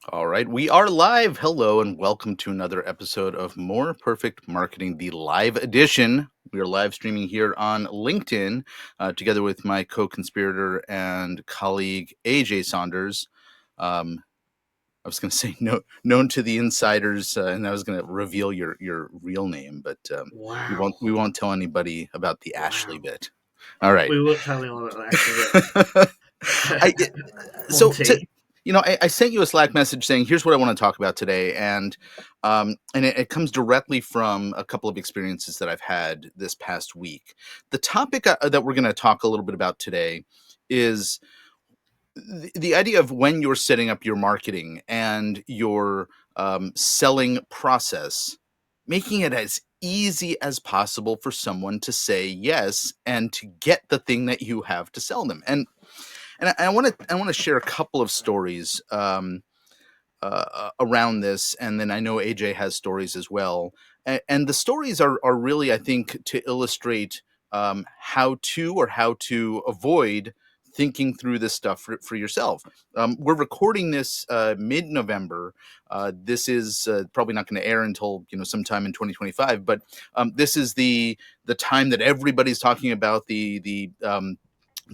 All right, we are live. Hello, and welcome to another episode of More Perfect Marketing, the live edition. We are live streaming here on LinkedIn together with my co conspirator and colleague, AJ Saunders. Um, I was going to say known to the insiders, and I was going to reveal your real name, but Wow. we won't tell anybody about the Ashley Wow. bit. All right. We won't tell anyone about actually I it. so to Monty. I sent you a Slack message saying here's what I want to talk about today, and it comes directly from a couple of experiences that I've had this past week. The topic that we're going to talk a little bit about today is the idea of when you're setting up your marketing and your selling process, making it as easy as possible for someone to say yes and to get the thing that you have to sell them. And I want to share a couple of stories around this, and then I know AJ has stories as well. And the stories are really, I think, to illustrate how to avoid thinking through this stuff for yourself. We're recording this mid-November. This is probably not going to air until sometime in 2025, but this is the time that everybody's talking about the Black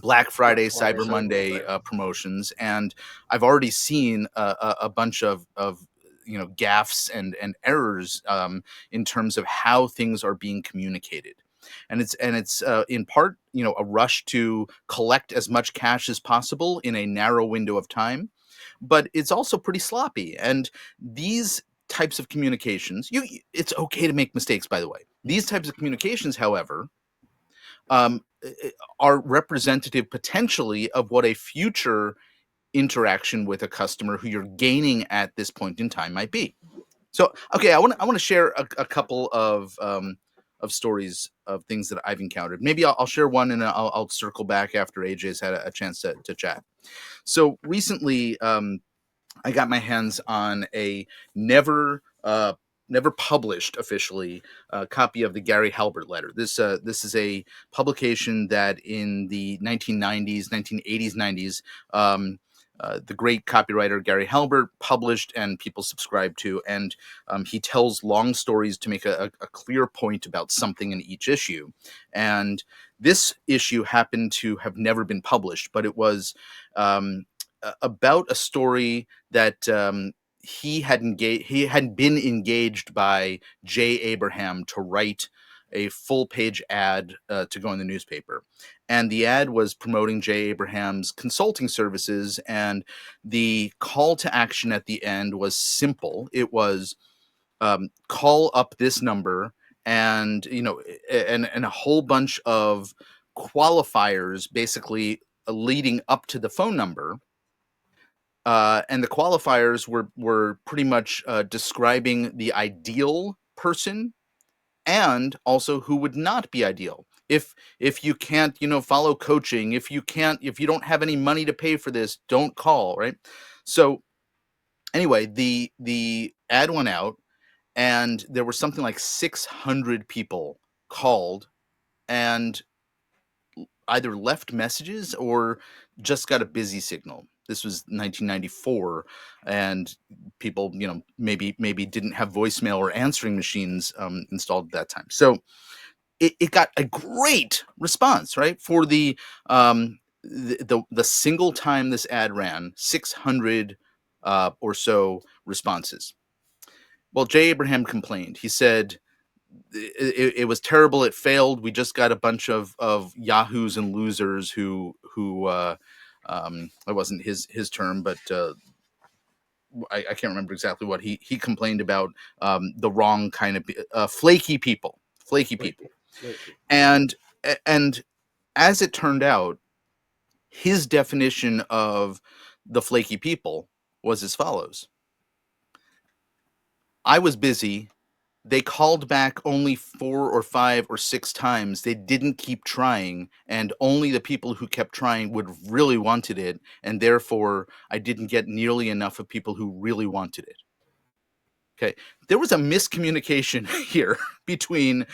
Black Friday, Friday, Cyber Cyber Monday Monday. promotions, and I've already seen a bunch of gaffes and errors in terms of how things are being communicated, and it's in part a rush to collect as much cash as possible in a narrow window of time, but it's also pretty sloppy. And these types of communications, it's okay to make mistakes, by the way. These types of communications, however, um, are representative potentially of what a future interaction with a customer who you're gaining at this point in time might be. So, okay, I want to share a couple of stories of things that I've encountered. Maybe I'll share one, and I'll circle back after AJ's had a chance to chat. So recently, I got my hands on a never published officially copy of the Gary Halbert letter. This is a publication that in the 1990s, 1980s, 90s. The great copywriter Gary Halbert published and people subscribe to, and he tells long stories to make a clear point about something in each issue. And this issue happened to have never been published, but it was about a story that he had been engaged by Jay Abraham to write a full page ad to go in the newspaper. And the ad was promoting Jay Abraham's consulting services. And the call to action at the end was simple. It was call up this number, and and a whole bunch of qualifiers basically leading up to the phone number, and the qualifiers were pretty much describing the ideal person and also who would not be ideal. If you can't follow coaching, if you don't have any money to pay for this, don't call, right? So anyway, the ad went out, and there were something like 600 people called and either left messages or just got a busy signal. This was 1994, and people, maybe didn't have voicemail or answering machines installed at that time. So it got a great response, right? For the single time this ad ran, 600 or so responses. Well, Jay Abraham complained. He said it was terrible. It failed. We just got a bunch of yahoos and losers who it wasn't his term, but I can't remember exactly what he complained about. The wrong kind of flaky people, Flaky. Flaky. and and as it turned out, his definition of the flaky people was as follows: I was busy. They called back only 4 or 5 or 6 times. They didn't keep trying, and only the people who kept trying would really wanted it, and therefore I didn't get nearly enough of people who really wanted it. Okay. There was a miscommunication here between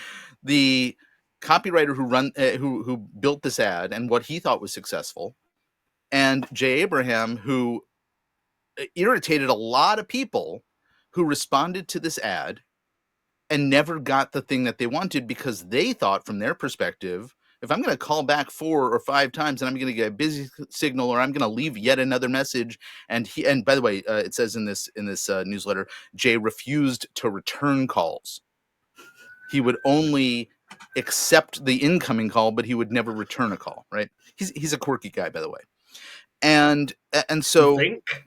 the copywriter who built this ad and what he thought was successful, and Jay Abraham, who irritated a lot of people who responded to this ad and never got the thing that they wanted, because they thought, from their perspective, if I'm going to call back 4 or 5 times and I'm going to get a busy signal, or I'm going to leave yet another message, and by the way, it says in this newsletter, Jay refused to return calls. He would only accept the incoming call, but he would never return a call. Right? He's a quirky guy, by the way, and so. You think?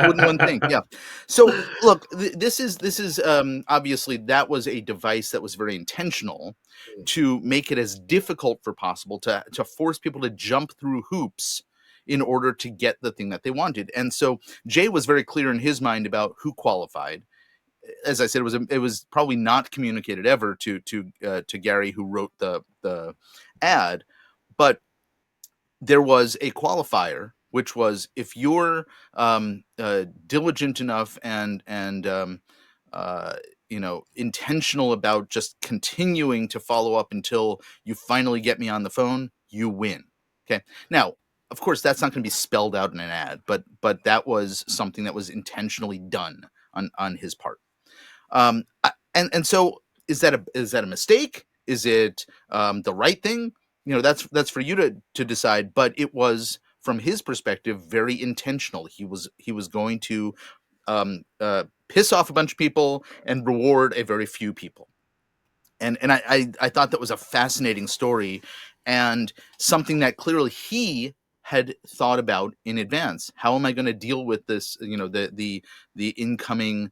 Wouldn't one think? Yeah. So look, this is obviously, that was a device that was very intentional to make it as difficult for possible to force people to jump through hoops in order to get the thing that they wanted. And so Jay was very clear in his mind about who qualified. As I said, it was probably not communicated ever to Gary, who wrote the ad, but there was a qualifier, which was, if you're diligent enough and intentional about just continuing to follow up until you finally get me on the phone, you win. Okay. Now, of course, that's not going to be spelled out in an ad, but that was something that was intentionally done on his part. And so, is that a mistake? Is it the right thing? That's for you to decide. But it was, from his perspective, very intentional. He was going to piss off a bunch of people and reward a very few people. And I thought that was a fascinating story, and something that clearly he had thought about in advance. How am I going to deal with this? The incoming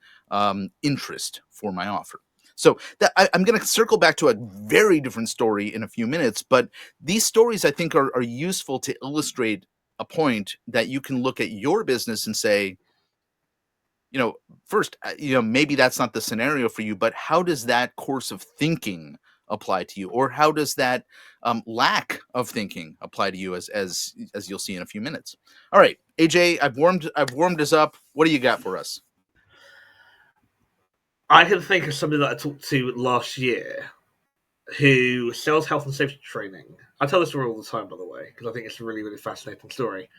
interest for my offer. So I'm going to circle back to a very different story in a few minutes, but these stories, I think, are useful to illustrate a point that you can look at your business and say, first, maybe that's not the scenario for you, but how does that course of thinking apply to you, or how does that lack of thinking apply to you, as you'll see in a few minutes? All right, AJ, I've warmed us up. What do you got for us? I can think of somebody that I talked to last year who sells health and safety training. I tell this story all the time, by the way, because I think it's a really, really fascinating story.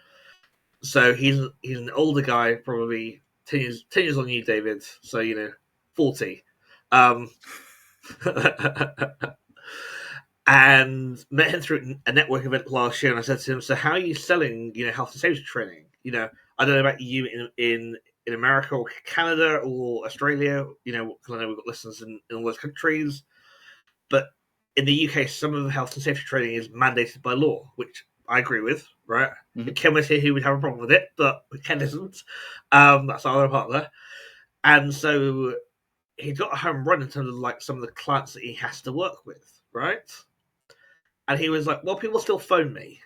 So he's an older guy, probably 10 years on you, David. So 40. And met him through a network event last year, and I said to him, "So how are you selling, health and safety training? I don't know about you in America or Canada or Australia, because I know we've got listeners in all those countries, but in the UK, some of the health and safety training is mandated by law, which I agree with, right? Mm-hmm. Ken was here who would have a problem with it, but Ken isn't. That's our other partner. And so he got a home run in terms of like some of the clients that he has to work with, right? And he was like, well, people still phone me.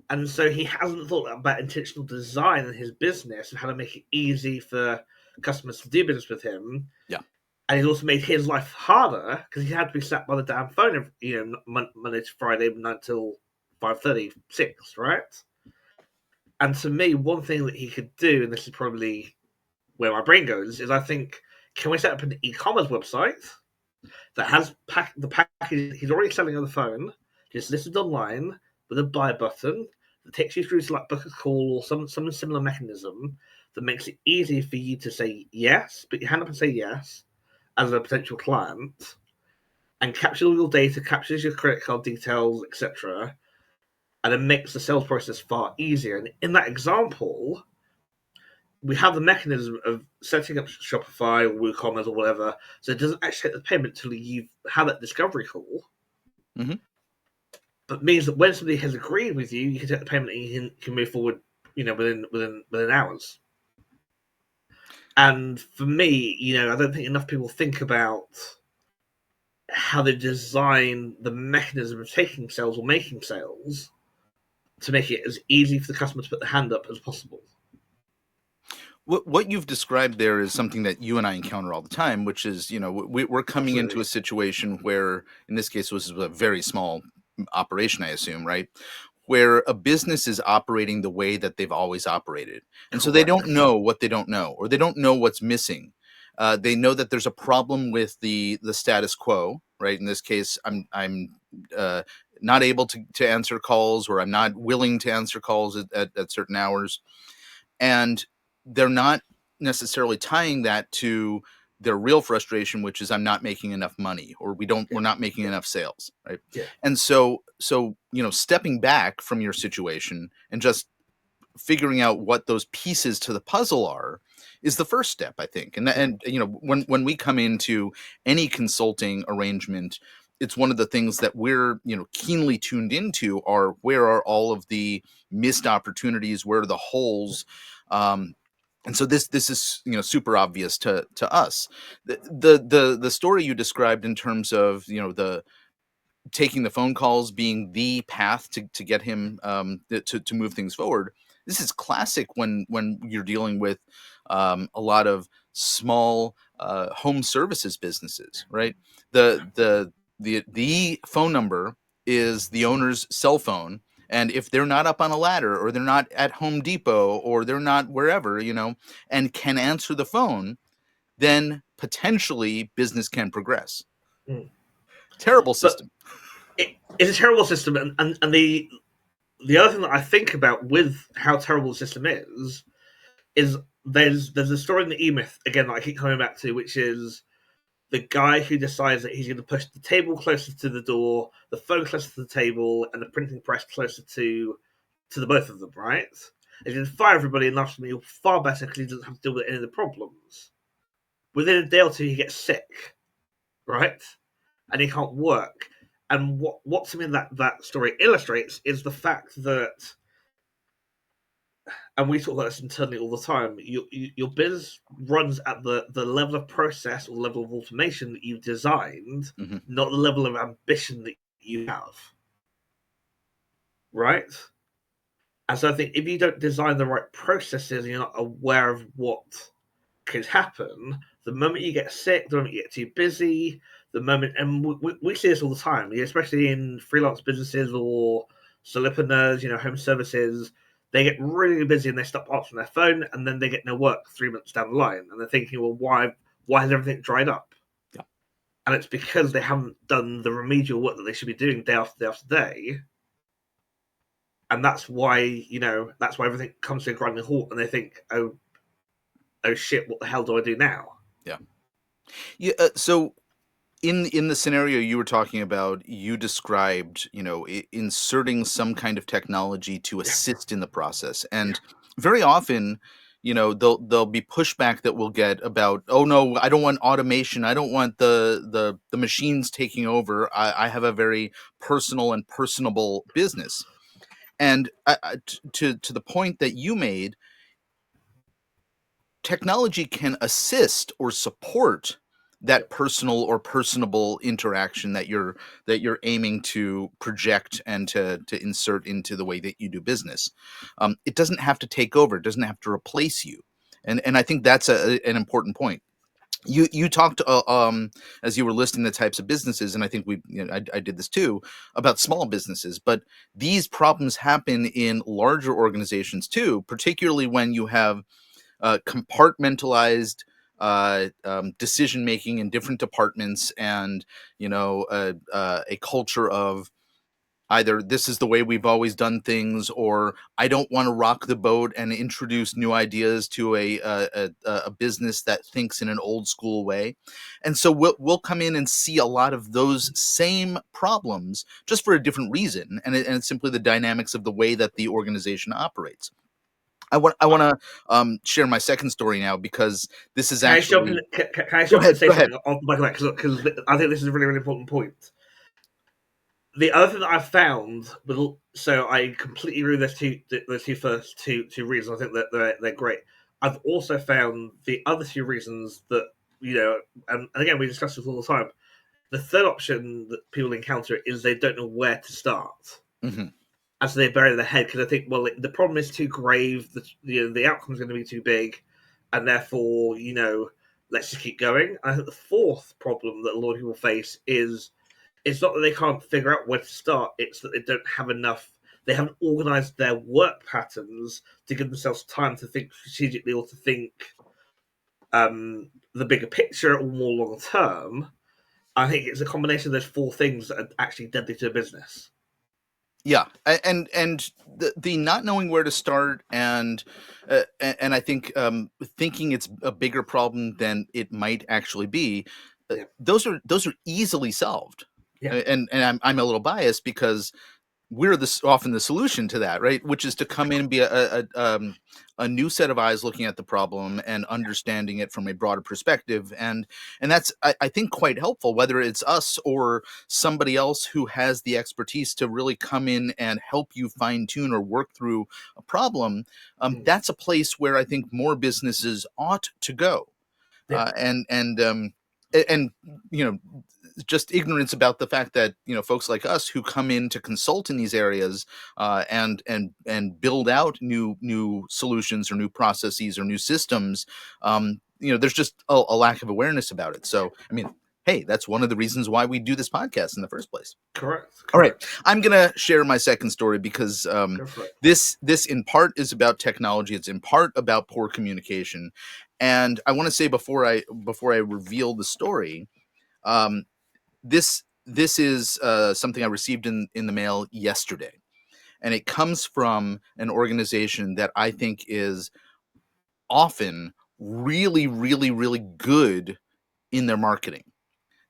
And so he hasn't thought about intentional design in his business and how to make it easy for customers to do business with him. Yeah. And he's also made his life harder because he had to be sat by the damn phone, Monday to Friday, 9 till 5:30, 6, right? And to me, one thing that he could do, and this is probably where my brain goes, is I think, can we set up an e-commerce website that has the package he's already selling on the phone, just listed online with a buy button that takes you through to like book a call or some similar mechanism that makes it easy for you to say yes, put your hand up and say yes as a potential client, and captures all your data, captures your credit card details, etc., and it makes the sales process far easier. And in that example, we have the mechanism of setting up Shopify or WooCommerce or whatever, so it doesn't actually take the payment until you have that discovery call. Mm-hmm. But means that when somebody has agreed with you, you can take the payment and you can move forward, within hours. And for me, I don't think enough people think about how they design the mechanism of taking sales or making sales to make it as easy for the customer to put the hand up as possible. What you've described there is something that you and I encounter all the time, which is, we're coming into a situation where, in this case, was a very small operation, I assume, right? Where a business is operating the way that they've always operated. And so they don't know what they don't know, or they don't know what's missing. They know that there's a problem with the status quo, right? In this case, I'm not able to answer calls, or I'm not willing to answer calls at certain hours. And they're not necessarily tying that to their real frustration, which is I'm not making enough money, or Yeah, we're not making yeah, enough sales, right? yeah. And so stepping back from your situation and just figuring out what those pieces to the puzzle are is the first step, I think. And when we come into any consulting arrangement, it's one of the things that we're keenly tuned into are where are all of the missed opportunities, where are the holes. And so this is super obvious to us. The story you described in terms of the taking the phone calls being the path to get him to move things forward. This is classic when you're dealing with a lot of small home services businesses, right? The phone number is the owner's cell phone, and if they're not up on a ladder, or they're not at Home Depot, or they're not wherever, and can answer the phone, then potentially business can progress. Mm. Terrible But system. it's a terrible system, and the other thing that I think about with how terrible the system is there's a story in the E Myth again that I keep coming back to, which is the guy who decides that he's going to push the table closer to the door, the phone closer to the table, and the printing press closer to the both of them, right? And he can fire everybody and after me far better because he doesn't have to deal with any of the problems. Within a day or two, he gets sick, right? And he can't work. And what to me that story illustrates is the fact that, and we talk about this internally all the time, your business runs at the level of process or level of automation that you've designed, Mhm. not the level of ambition that you have, right? And so I think if you don't design the right processes and you're not aware of what could happen, the moment you get sick, the moment you get too busy, the moment, and we see this all the time, especially in freelance businesses or solopreneurs, home services, they get really busy and they stop answering their phone, and then they get no work 3 months down the line, and they're thinking, well, why has everything dried up? Yeah. And it's because they haven't done the remedial work that they should be doing day after day after day, and that's why everything comes to a grinding halt, and they think, oh shit, what the hell do I do now? Yeah. Yeah. So in the scenario you were talking about, you described, inserting some kind of technology to Yeah, assist in the process, yeah, and very often, there'll be pushback that we'll get about, oh no, I don't want automation. I don't want the machines taking over. I have a very personal and personable business, and to the point that you made, technology can assist or support yeah. that personal or personable interaction that you're aiming to project and to insert into the way that you do business. It doesn't have to take over. It doesn't have to replace you. And I think that's an important point. You talked as you were listing the types of businesses, and I think I did this too, about small businesses, but these problems happen in larger organizations too, particularly when you have compartmentalized decision making in different departments, and a culture of either this is the way we've always done things, or I don't want to rock the boat and introduce new ideas to a business that thinks in an old school way. And so we'll come in and see a lot of those same problems, just for a different reason, and it's simply the dynamics of the way that the organization operates. I want to share my second story now, because this is Can I jump in? actually. Can I Go jump in ahead. and say Go ahead. something off the back of that? Because I think this is a really, really important point. The other thing that I've found, so I completely agree with those two first two reasons. I think that they're great. I've also found the other two reasons that and again we discuss this all the time. The third option that people encounter is they don't know where to start, Hmm. and so they bury their head because they think, well, the problem is too grave, the outcome is going to be too big, and therefore, let's just keep going. And I think the fourth problem that a lot of people face is it's not that they can't figure out where to start; it's that they don't have enough. They haven't organised their work patterns to give themselves time to think strategically or to think the bigger picture or more long term. I think it's a combination of those four things that are actually deadly to a business. Yeah, and the not knowing where to start, and I think thinking it's a bigger problem than it might actually be. Yeah, Those are easily solved. yeah, And I'm a little biased because we're often the solution to that, right? Which is to come in and be a new set of eyes looking at the problem and understanding it from a broader perspective, and that's I think quite helpful, whether it's us or somebody else who has the expertise to really come in and help you fine tune or work through a problem. mm, That's a place where I think more businesses ought to go, yeah, and you know just ignorance about the fact that folks like us who come in to consult in these areas, and build out new solutions or new processes or new systems. There's just a lack of awareness about it. So I mean, hey, that's one of the reasons why we do this podcast in the first place. correct, All right, correct. I'm gonna share my second story because Go for it. this in part is about technology. It's in part about poor communication, and I want to say before I reveal the story, um, this is something I received in the mail yesterday, and it comes from an organization that I think is often really, really, really good in their marketing.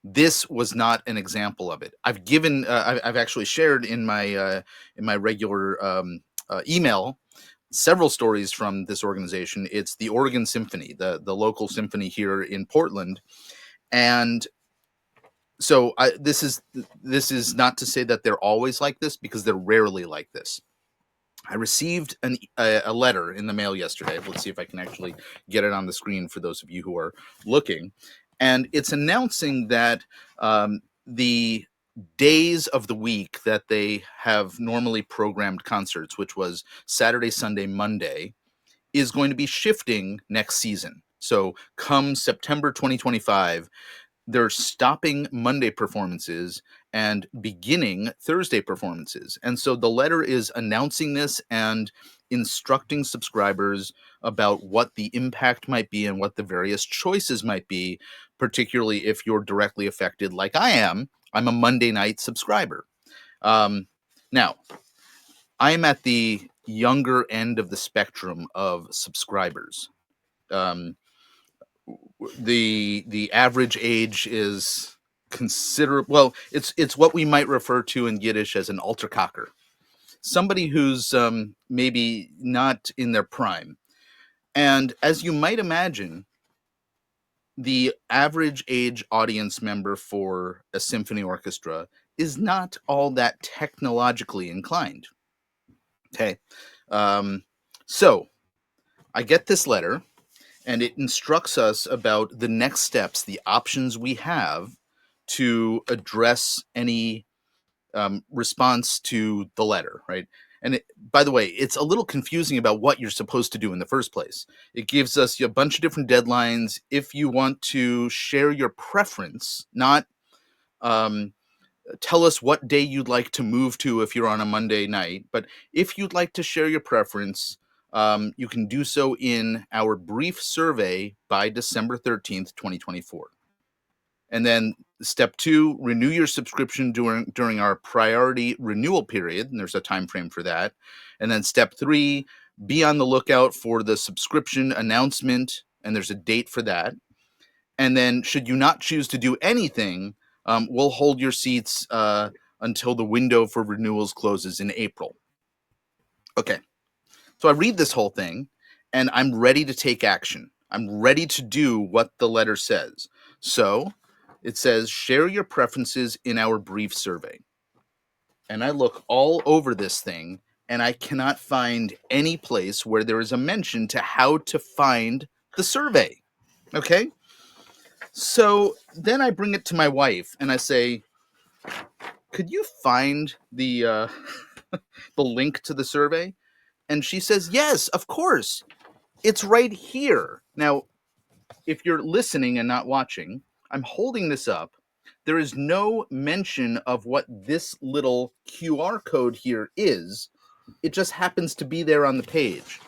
This was not an example of it. I've actually shared in my regular email several stories from this organization. It's the Oregon Symphony, the local symphony here in Portland, and so this is not to say that they're always like this, because they're rarely like this. I received a letter in the mail yesterday. Let's see if I can actually get it on the screen for those of you who are looking. And it's announcing that the days of the week that they have normally programmed concerts, which was Saturday, Sunday, Monday, is going to be shifting next season. So come September 2025, they're stopping Monday performances and beginning Thursday performances. And so the letter is announcing this and instructing subscribers about what the impact might be and what the various choices might be, particularly if you're directly affected, like I am. I'm a Monday night subscriber. Now, I am at the younger end of the spectrum of subscribers. Um, the average age is considerable. Well, it's what we might refer to in Yiddish as an alterkacker, somebody who's maybe not in their prime. And as you might imagine, the average age audience member for a symphony orchestra is not all that technologically inclined. Okay, um, so I get this letter, and it instructs us about the next steps, the options we have to address any response to the letter, right? And by the way, it's a little confusing about what you're supposed to do in the first place. It gives us a bunch of different deadlines. If you want to share your preference, not um, tell us what day you'd like to move to if you're on a Monday night, but if you'd like to share your preference, you can do so in our brief survey by December 13th, 2024. And then step two, renew your subscription during our priority renewal period. And there's a time frame for that. And then step three, be on the lookout for the subscription announcement. And there's a date for that. And then, should you not choose to do anything, we'll hold your seats until the window for renewals closes in April. Okay. So I read this whole thing, and I'm ready to take action. I'm ready to do what the letter says. So it says, share your preferences in our brief survey. And I look all over this thing, and I cannot find any place where there is a mention to how to find the survey. Okay. So then I bring it to my wife and I say, could you find the link to the survey? And she says, yes, of course. It's right here. Now, if you're listening and not watching, I'm holding this up. There is no mention of what this little QR code here is. It just happens to be there on the page.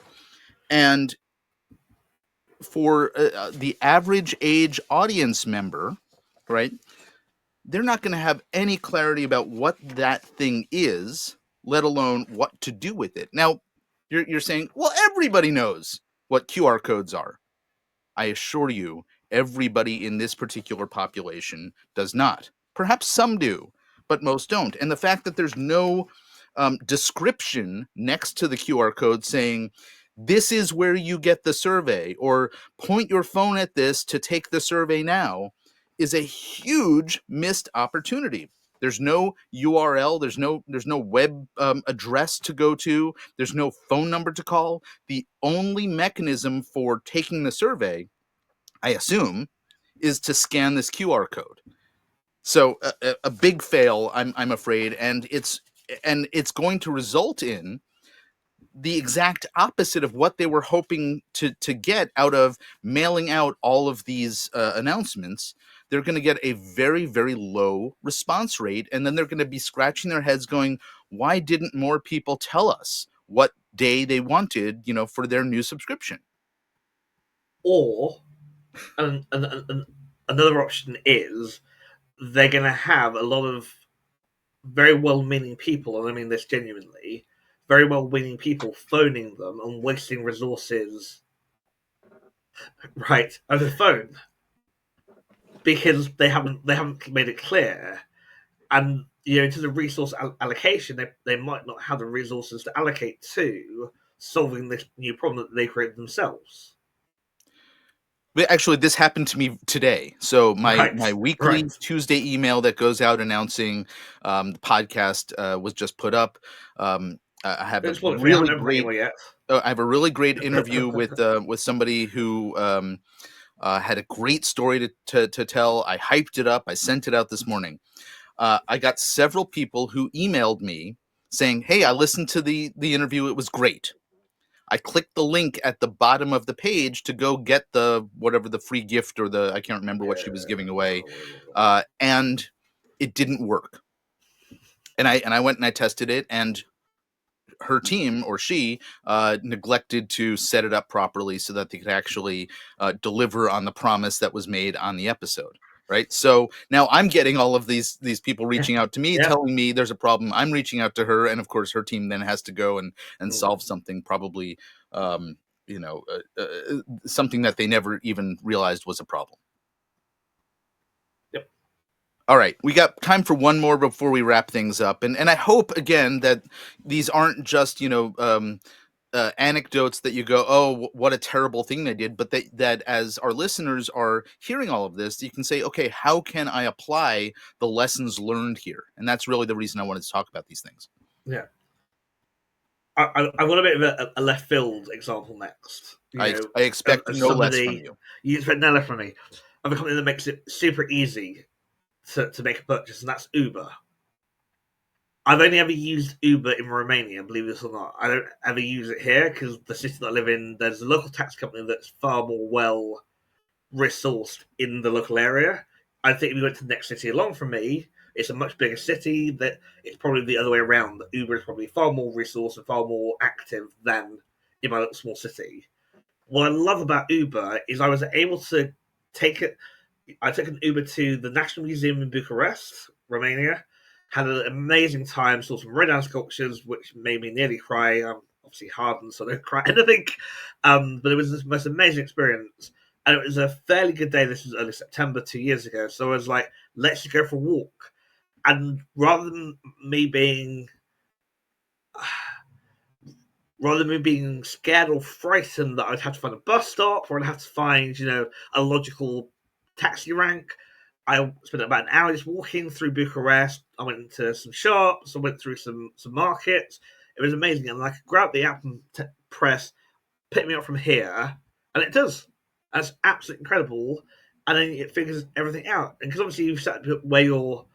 And for the average age audience member, right, they're not going to have any clarity about what that thing is. let alone what to do with it. Now, you're saying, well, everybody knows what QR codes are. I assure you, everybody in this particular population does not. Perhaps some do, but most don't. And the fact that there's no description next to the QR code saying, this is where you get the survey, or point your phone at this to take the survey now, is a huge missed opportunity. There's no URL. There's no web address to go to. There's no phone number to call. The only mechanism for taking the survey, I assume, is to scan this QR code. So a big fail, I'm afraid, and it's going to result in the exact opposite of what they were hoping to get out of mailing out all of these announcements. They're going to get a very, very low response rate, and then they're going to be scratching their heads going, why didn't more people tell us what day they wanted, for their new subscription? Or another option is they're going to have a lot of very well-meaning people, and I mean this genuinely, very well-meaning people phoning them and wasting resources, right, over the phone because they haven't made it clear, and in terms of resource allocation, they might not have the resources to allocate to solving this new problem that they created themselves. But actually, this happened to me today. So my Right, weekly right. Tuesday email that goes out announcing the podcast was just put up. I have a Don't spoil it for you. I really haven't opened my great email yet. I have a really great interview with somebody who had a great story to tell. I hyped it up. I sent it out this morning. I got several people who emailed me saying, "Hey, I listened to the interview. It was great." I clicked the link at the bottom of the page to go get the whatever the free gift or I can't remember what she was giving away, and it didn't work. And I went and I tested it, and her team or she neglected to set it up properly so that they could actually deliver on the promise that was made on the episode. Right. So now I'm getting all of these people Yeah, reaching out to me, yeah. telling me there's a problem. I'm reaching out to her, and of course, her team then has to go and Mm. solve something, probably, um, something that they never even realized was a problem. Yep. All right, we got time for one more before we wrap things up, and I hope again that these aren't just anecdotes that you go, oh, what a terrible thing they did, but that as our listeners are hearing all of this, you can say, okay, how can I apply the lessons learned here? And that's really the reason I wanted to talk about these things. Yeah. I want a bit of a left field example next. I expect Of no less from somebody you. you expect no less from me, of a company that makes it super easy to make a purchase, and that's Uber. I've only ever used Uber in Romania, believe this or not. I don't ever use it here because the city that I live in, there's a local taxi company that's far more well resourced in the local area. I think if you went to the next city along from me, it's a much bigger city. That it's probably the other way around. That Uber is probably far more resourced and far more active than in my little small city. What I love about Uber is I was able to take it. I took an Uber to the National Museum in Bucharest, Romania. Had an amazing time. Saw some red ant sculptures, which made me nearly cry. I'm obviously hardened, so I don't cry anything. But it was the most amazing experience, and it was a fairly good day. This was early September 2 years ago, so I was like, "Let's just go for a walk." And rather than me being scared or frightened that I'd have to find a bus stop or I'd have to find, a logical taxi rank, I spent about an hour just walking through Bucharest. I went into some shops. I went through some markets. It was amazing, and I could grab the app and press pick me up from here, and it does. That's absolutely incredible. And then it figures everything out. And because obviously you've set up where you're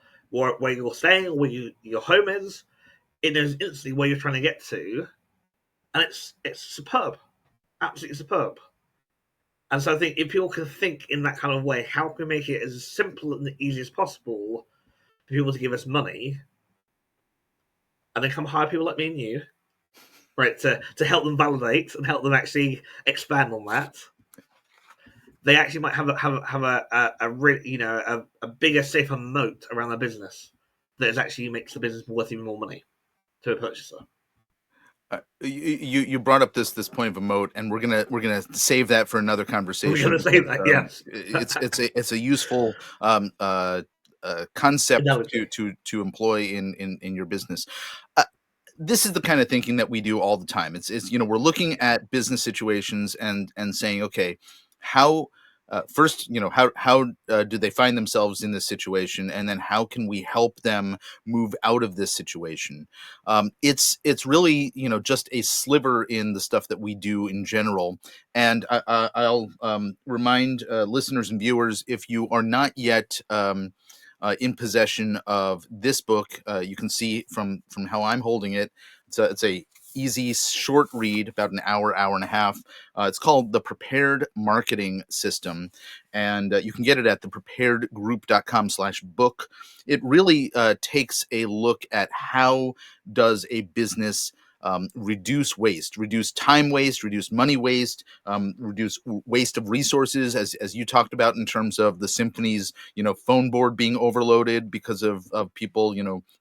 staying or your home is, it knows instantly where you're trying to get to, and it's superb, absolutely superb. And so I think if people can think in that kind of way, how can we make it as simple and easy as possible for people to give us money, and then come hire people like me and you, right, to help them validate and help them actually expand on that. They actually might have a really, a bigger, safer moat around their business that is actually makes the business worth even more money. to a purchaser. You brought up this point of a moat, and we're gonna save that for another We're conversation going to say because that, yes. it's a useful concept Analogy. to employ in your business. Uh, this is the kind of thinking that we do all the time. It's we're looking at business situations and saying, okay, how first, how do they find themselves in this situation, and then how can we help them move out of this situation? It's really just a sliver in the stuff that we do in general. And I'll remind listeners and viewers, if you are not yet in possession of this book, you can see from how I'm holding it. It's a easy, short read, about an hour and a half. It's called The Prepared Marketing System, and you can get it at thepreparedgroup.com/book. It really takes a look at how does a business reduce waste, reduce time waste, reduce money waste, reduce waste of resources, as you talked about in terms of the symphony's phone board being overloaded because of people,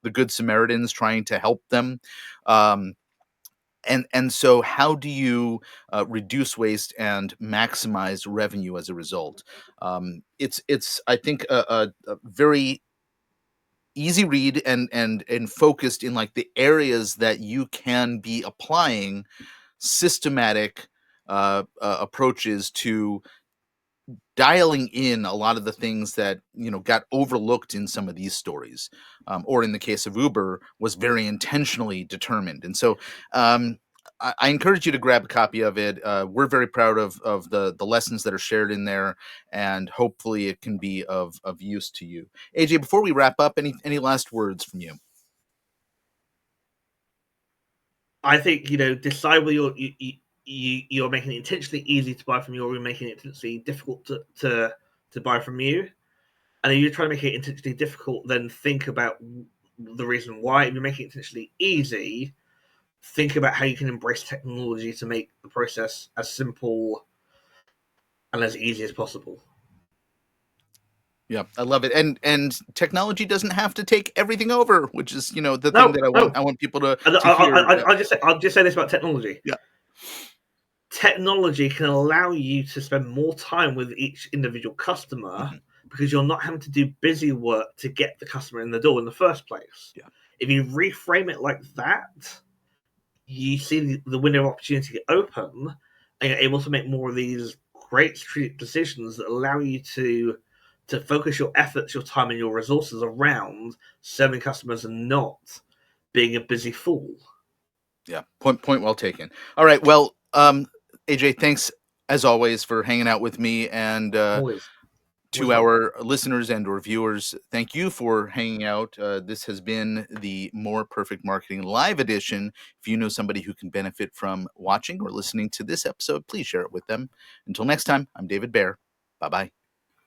the good Samaritans trying to help them. Um, and so how do you reduce waste and maximize revenue as a result? It's I think a very easy read and focused in like the areas that you can be applying systematic approaches to dialing in a lot of the things that got overlooked in some of these stories, or in the case of Uber, was very intentionally determined. And so I encourage you to grab a copy of it. We're very proud of the lessons that are shared in there, and hopefully it can be of use to you. AJ, before we wrap up, any last words from you? I think, decide whether you're making it intentionally easy to buy from you, or you're making it intentionally difficult to buy from you. And if you're trying to make it intentionally difficult, then think about the reason why. If you're making it intentionally easy, think about how you can embrace technology to make the process as simple and as easy as possible. Yeah, I love it. And technology doesn't have to take everything over, which is the thing No, that I want no. I want people to And to hear. I'll just say this about technology. Yeah. Technology can allow you to spend more time with each individual customer Mhm. because you're not having to do busy work to get the customer in the door in the first place. Yeah. If you reframe it like that, you see the window of opportunity open, and you're able to make more of these great strategic decisions that allow you to focus your efforts, your time, and your resources around serving customers and not being a busy fool. Yeah. Point well taken. All right. Well, AJ, thanks as always for hanging out with me, and Always, always to fun. our listeners and or viewers, thank you for hanging out. This has been the More Perfect Marketing Live edition. If you know somebody who can benefit from watching or listening to this episode, please share it with them. Until next time, I'm David Baer. Bye bye.